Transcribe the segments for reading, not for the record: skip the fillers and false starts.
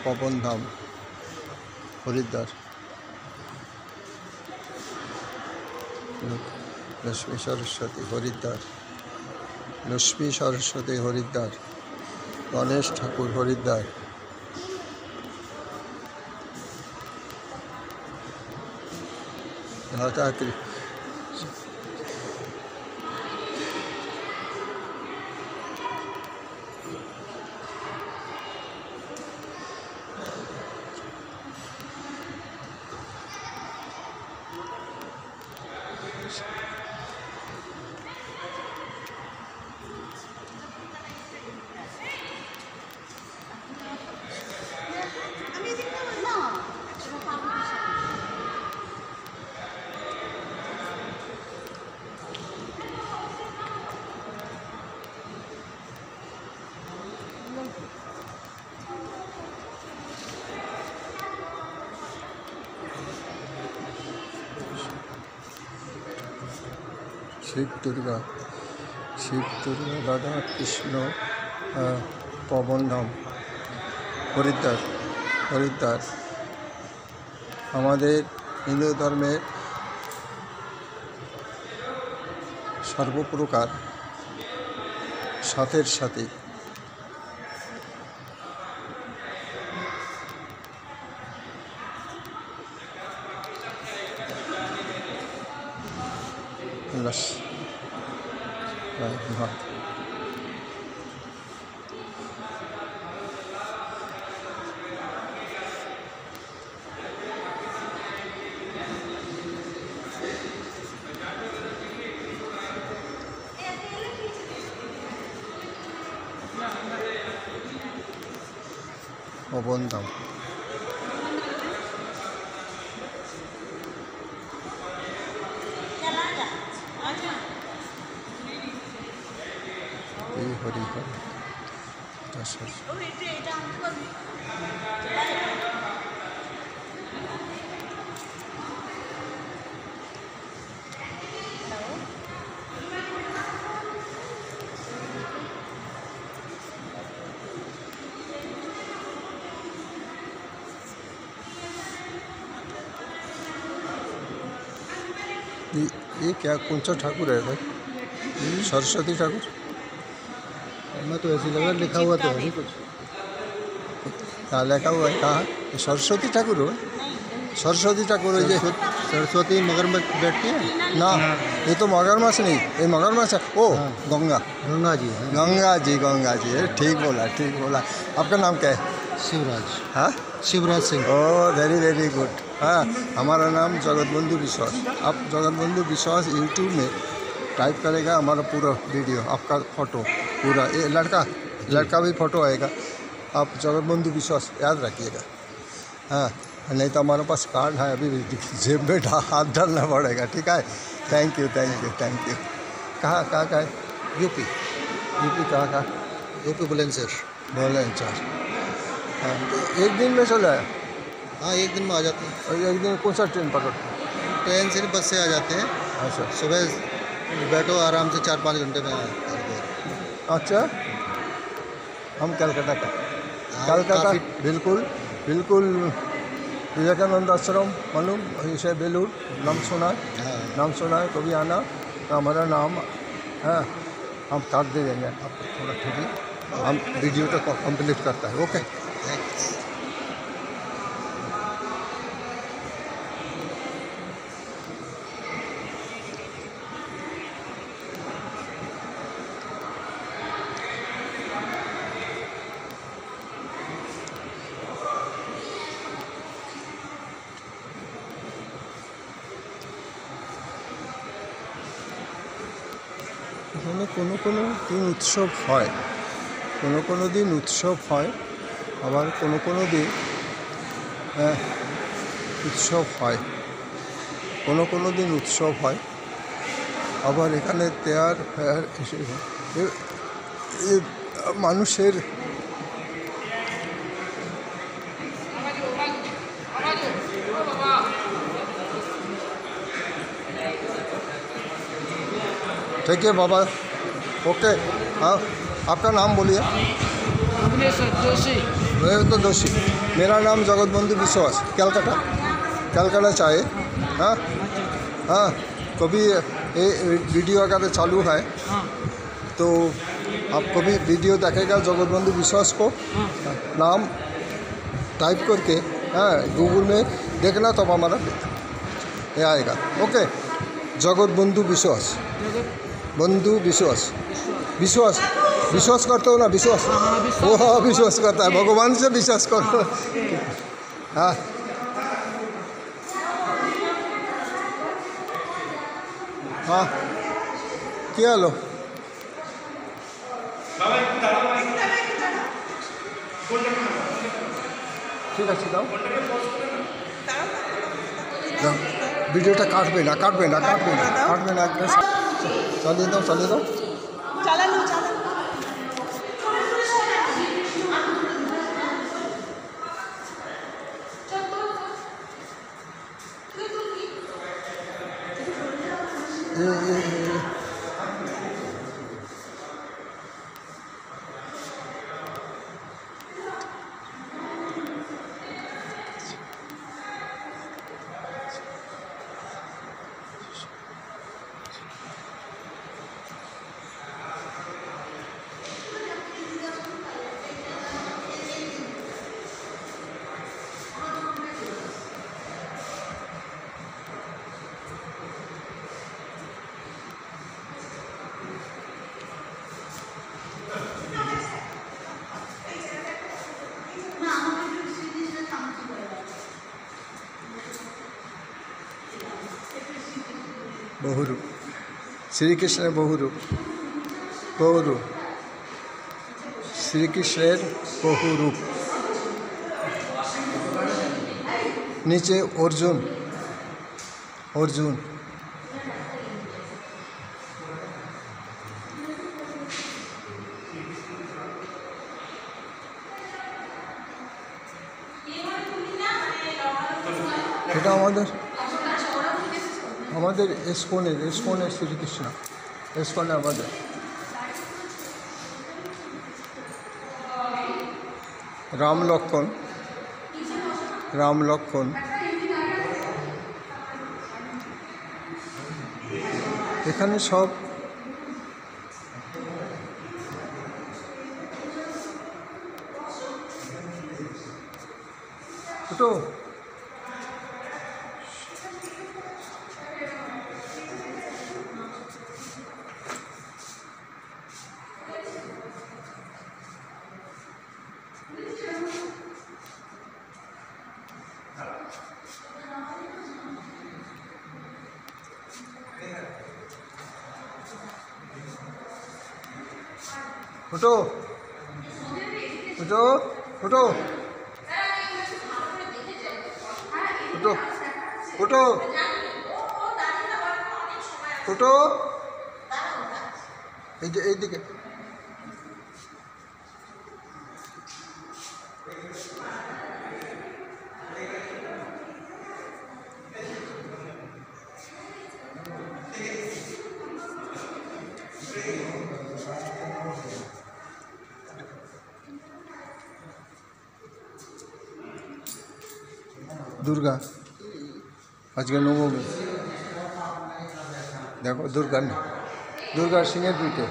पवन धाम हरिद्वार लक्ष्मी सरस्वती हरिद्वार लक्ष्मी सरस्वती हरिद्वार गणेश ठाकुर हरिद्वार राधा कृष्ण शिव दुर्गा राधा कृष्ण पवन धाम हरिद्वार हमारे हिंदू धर्मेर सर्वप्रकार साथेर साथी पवन धाम हरिहर ये क्या कौन सा ठाकुर है भाई? सरस्वती ठाकुर? मैं तो ऐसे लग रहा लिखा हुआ तो है कुछ। कहाँ लिखा हुआ है? कहाँ? सरस्वती ठाकुर हो? सरस्वती ठाकुर है ये? सरस्वती मगरमच्छ बैठती है ना, ये तो मगरमच्छ नहीं, ये मगरमच्छ है। ओ गंगा गंगा जी ठीक बोला। आपका नाम क्या है? शिवराज। हाँ, शिवराज सिंह। ओ वेरी गुड। हाँ, हमारा नाम जगतबंधु विश्वास। आप जगतबंधु विश्वास यूट्यूब में टाइप करेगा, हमारा पूरा वीडियो, आपका फोटो पूरा, ये लड़का भी फोटो आएगा। आप जगतबंधु विश्वास याद रखिएगा। हाँ, नहीं तो हमारे पास कार्ड है, अभी जेब में हाथ डालना पड़ेगा। ठीक है, थैंक यू। कहाँ है? यूपी कहाँ? यूपी बुलंदशहर। हाँ, एक दिन में चला है? हाँ, एक दिन में आ जाते हैं। और एक दिन कौन सा ट्रेन पकड़ते हैं? ट्रेन से बस से आ जाते हैं। अच्छा, सुबह बैठो आराम से 4-5 घंटे में अच्छा। हम कलकत्ता बिल्कुल विवेकानंद आश्रम मालूम, इसे बेलूर नाम सुना है, कभी आना। हमारा नाम है, हम काट दे देंगे आपको थोड़ा ठीक है। हम वीडियो को कंप्लीट करता है। ओके, এখানে কোনো দিন উৎসব হয়, কোনো দিন উৎসব হয়, আবার কোনো দিন উৎসব হয়, কোনো দিন উৎসব হয়, আবার এখানে তেয়ার ফেয়ার এসে মানুষের ठीक है बाबा, ओके। हाँ, आपका नाम बोलिए। भुवनेश्वर जोशी। मैं तो दोषी। मेरा नाम जगत बंधु विश्वास, कलकत्ता, कलकत्ता चाहे। हाँ हाँ, कभी ये वीडियो अगर चालू है हाँ तो आपको भी वीडियो देखेगा जगत बंधु विश्वास को हाँ नाम टाइप करके, हाँ गूगल में देखना तब हमारा ये आएगा। ओके, जगत बंधु विश्वास, जगत बंधु विश्वास, विश्वास। विश्वास विश्वास करते हो ना? विश्वास, हाँ, वो हाँ विश्वास करता है, भगवान से विश्वास करो। हाँ हाँ, क्या लो ঠিক আছে, দাও দাও, ভিডিওটা কাটবে না, কাটবে না, কাটবে না, কাটবে না, একদম চালিয়ে দাও, চালিয়ে দাও। চালানো চালানো বহুরূপ, শ্রীকৃষ্ণের বহুরূপ, বহুরূপ, শ্রীকৃষ্ণের বহুরূপ। নিচে অর্জুন, অর্জুন, এটা আমাদের আমাদের ইস্কনের শ্রীকৃষ্ণ, ইস্কনে আমাদের রাম লক্ষ্মণ, রাম লক্ষ্মণ। এখানে সব ছোটো photo photo photo photo photo photo এইদিকে দুর্গা, আজকে নবমী, দেখো দুর্গার সিংহের পিঠে।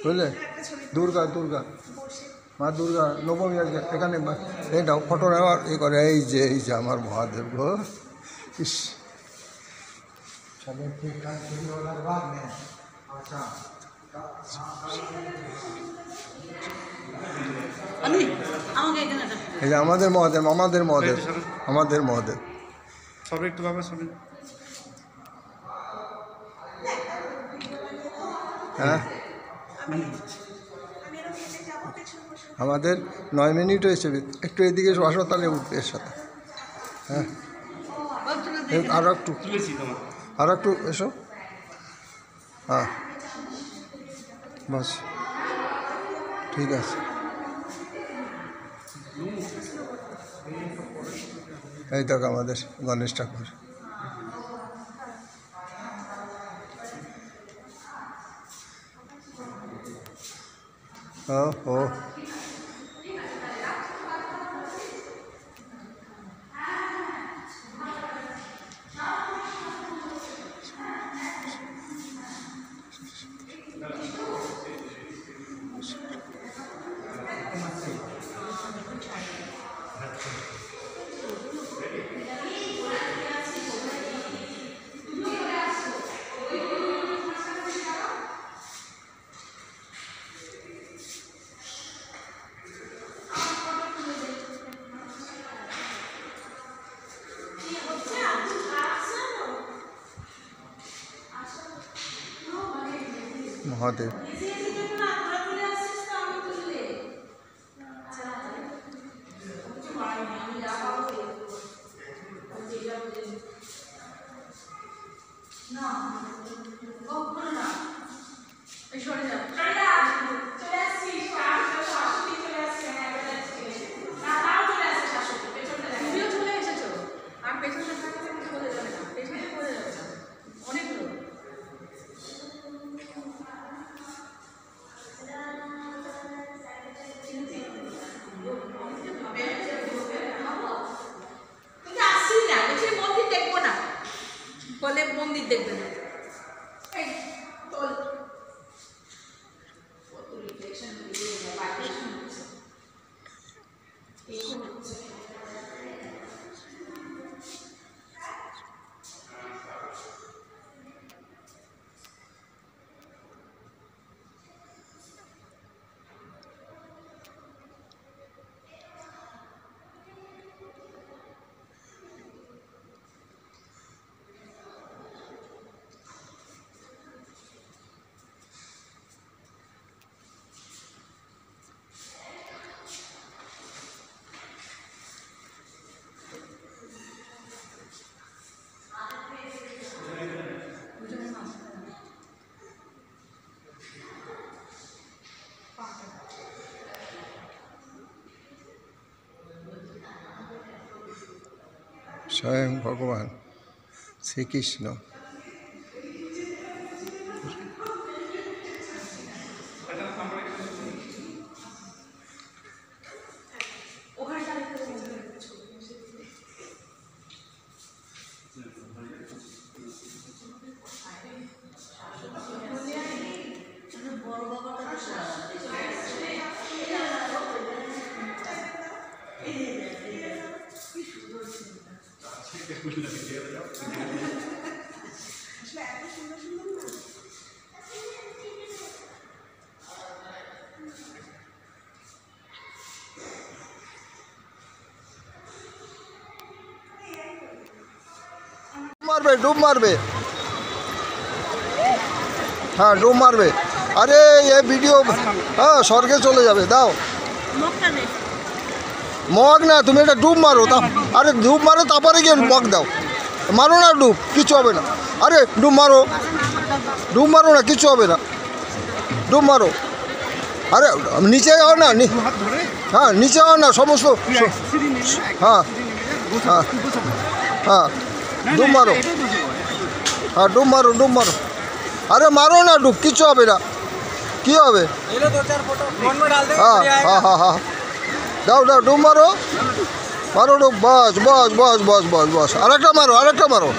বুঝলে, দুর্গা মা দুর্গা নবমী আজকে। এখানে এই নাও ফটো নেওয়ার এ করে, এই যে আমার মহাদেব গো। ইস, এই যে আমাদের মহাদেব, আমাদের মহাদেব। সব একটু বাবা সবাই। হ্যাঁ, আমাদের 9 মিনিট হয়েছে, একটু এদিকে আসো, তাহলে উঠবে এর সাথে। হ্যাঁ, আর একটু এসো। হ্যাঁ বাস, ঠিক আছে। এই দেখো আমাদের গণেশ ঠাকুর। ओहो महादेव মন্দির দেখবে না स्वयं भगवान श्री कृष्ण मारबे डूब मारबे हाँ डूब मारबे अरे ये वीडियो हाँ स्वर्गे चले जाबे दाओ मग ना तुम এটা ডুব মারো তা আরে ডুব মারো তারপরে গিয়ে মগ দাও মারো না ডুব কিছু হবে না আরে ডুব মারো না কিছু হবে না ডুব মারো আরে নিচে যাও না हाँ नीचे आओ ना समस्त हाँ हाँ हाँ डूब मारो हाँ डूब मारो अरे मारो ना डूब किच्छु होबे ना कि होबे हाँ हाँ हाँ हाँ दाओ डूब मारो डूब बस आरेकटा मारो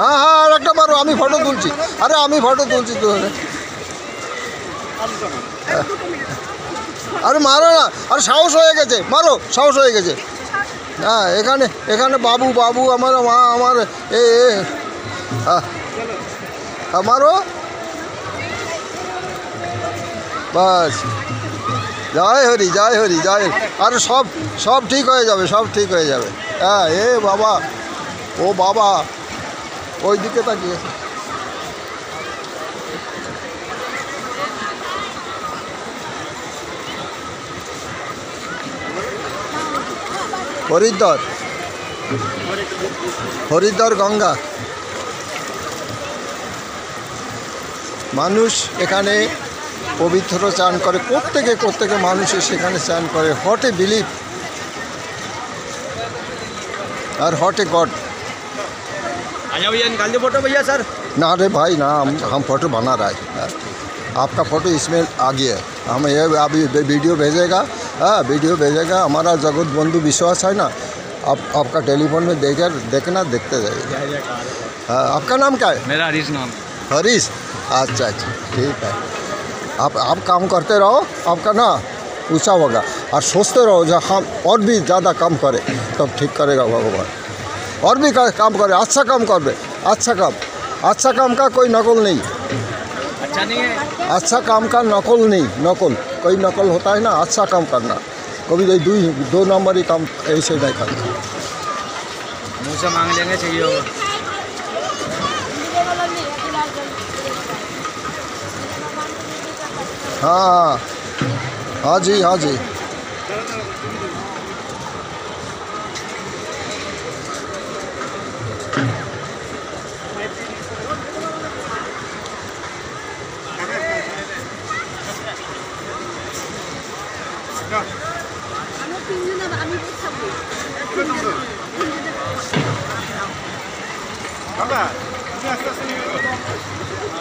हाँ हाँ आरेकटा मारो आमी फटो तुलছি अरे आमी फटो तुलছি तो अरे मारो ना अरे साहस हो गेছে मारो साहस हो गेছে हाँ एखाने एखाने बाबू हमारा मा हमारे ए हाँ मारो बस जय हरि अरे सब ठीक हो जाए हाँ ए बाबा ओ बाबा ओई दिके ताकिए हरिद्वार गंगा मानुष एखाने पवित्र चान करे प्रत्येके मानुष सेखाने चान करे हॉट ए बिलीव और हॉट ए गॉड आजा भैया निकाल दो फोटो भैया सर ना रे भाई ना हम फोटो बना रहा है आपका फ़ोटो इसमें आ गया है। हम ये अभी वीडियो भेजेगा, हाँ वीडियो भेजेगा। हमारा जगत बंधु विश्वास है ना, आप आपका टेलीफोन में देखना देखते जाइए। हाँ, आपका नाम क्या है? मेरा हरीश नाम। हरीश, अच्छा अच्छा ठीक है। आप काम करते रहो, आपका ना ऊँचा होगा। और सोचते रहो जो हम और भी ज़्यादा काम करें तब ठीक करेगा भगवान। और भी काम करे, अच्छा काम कर दे, अच्छा काम का कोई नकल नहीं। अच्छा नहीं है। अच्छा काम का नकल नहीं, कोई नकल होता है ना। अच्छा काम करना, कभी दो नंबरी काम ऐसे नहीं करना। मुँह से मांग लेंगे चाहिए होगा। हाँ हाँ जी, हाँ जी। বাবা তুমি আস্তে আস্তে